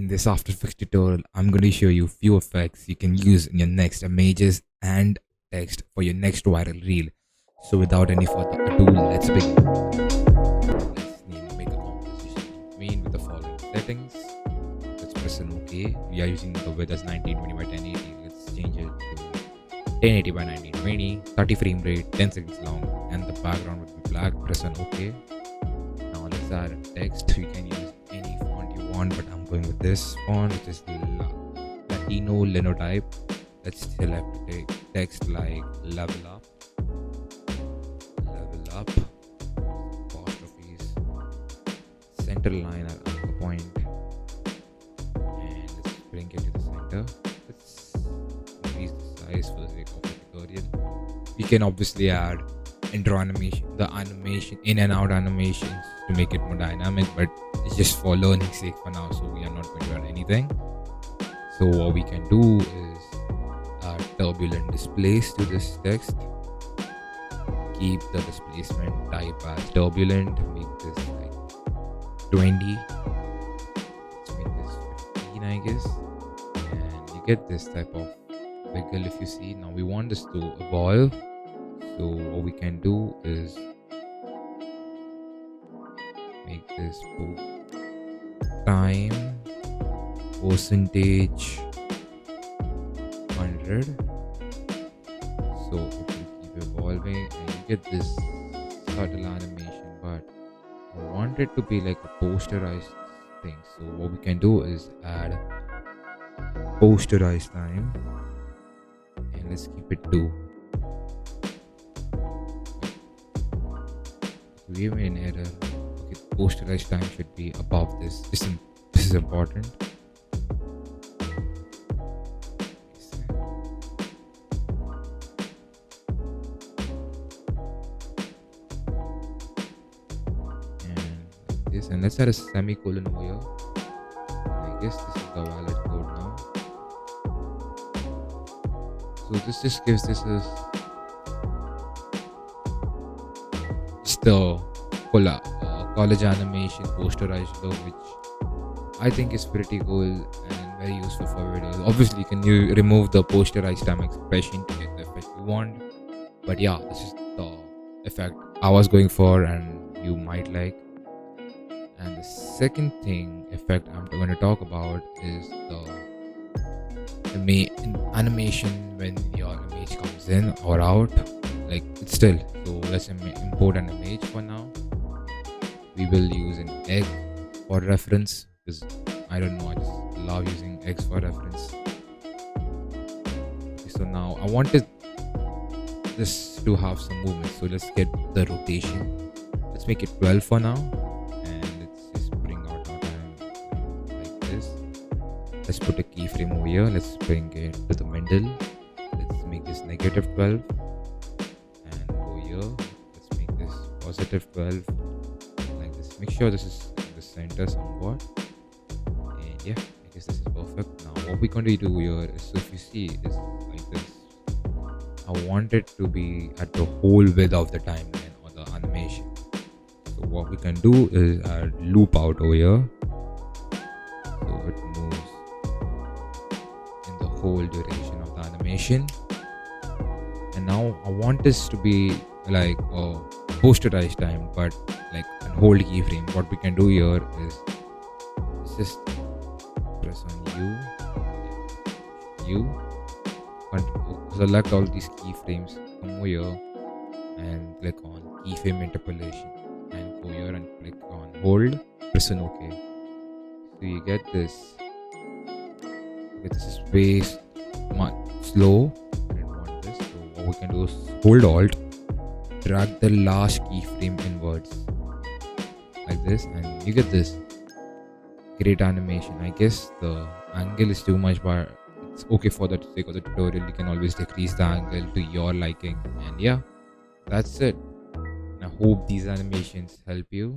In this After Effects tutorial, I'm going to show you few effects you can use in your next images and text for your next viral reel. So without any further ado, let's begin. Let's make a composition main with the following settings. Let's press an OK. We are using the width as 1920 by 1080. Let's change it to 1080 by 1920, 30 frame rate, 10 seconds long, and the background would be black. Press an OK. Now let's add a text. You can use any font you want, but I'm going with this font, which is Latino Linotype. Let's select text like level up, apostrophes, center line at anchor point, and let's bring it to the center. Let's increase the size for the sake of the tutorial. We can obviously add intro animation, the animation, in and out animations to make it more dynamic, but it's just for learning sake for now, so we are not going to add anything. So what we can do is add turbulent displace to this text. Keep the displacement type as turbulent. Make this like 20. Let's make this 15, I guess. And you get this type of wiggle if you see. Now we want this to evolve. So what we can do is make this time percentage 100. So it will keep evolving and you get this subtle animation, but I want it to be like a posterized thing. So what we can do is add posterized time and let's keep it to. We have an error. Okay, posterized time should be above this. This is important. And this, and let's add a semicolon over here. I guess this is the valid code now. So this just gives this a the college animation posterized look, which I think is pretty cool and very useful for videos. Obviously you can remove the posterized time expression to get the effect you want, but yeah, this is the effect I was going for and you might like. And the second effect I'm going to talk about is the animation when your image comes in or out, like it's still. So let's import an image for now. We will use an egg for reference because I don't know, I just love using eggs for reference. Okay, so now I wanted this to have some movement, so let's get the rotation. Let's make it 12 for now, and let's just bring out our time like this. Let's put a keyframe over here. Let's bring it to the middle. Let's make this -12. Let's make this +12 like this. Make sure this is in the center somewhat, and yeah, I guess this is perfect. Now what we're going to do here is, so if you see, it's like this. I want it to be at the whole width of the timeline or the animation. So what we can do is add loop out over here, so it moves in the whole duration of the animation. And now I want this to be like a posterized time, but like a hold keyframe. What we can do here is just press on U, select all these keyframes, come over here and click on keyframe interpolation, and go here and click on hold, press on OK. So you get this. Okay, this is way much slow. What we can do is hold Alt, drag the last keyframe inwards like this, and you get this great animation. I guess the angle is too much, but it's okay for the sake of the tutorial. You can always decrease the angle to your liking, and yeah, that's it. I hope these animations help you.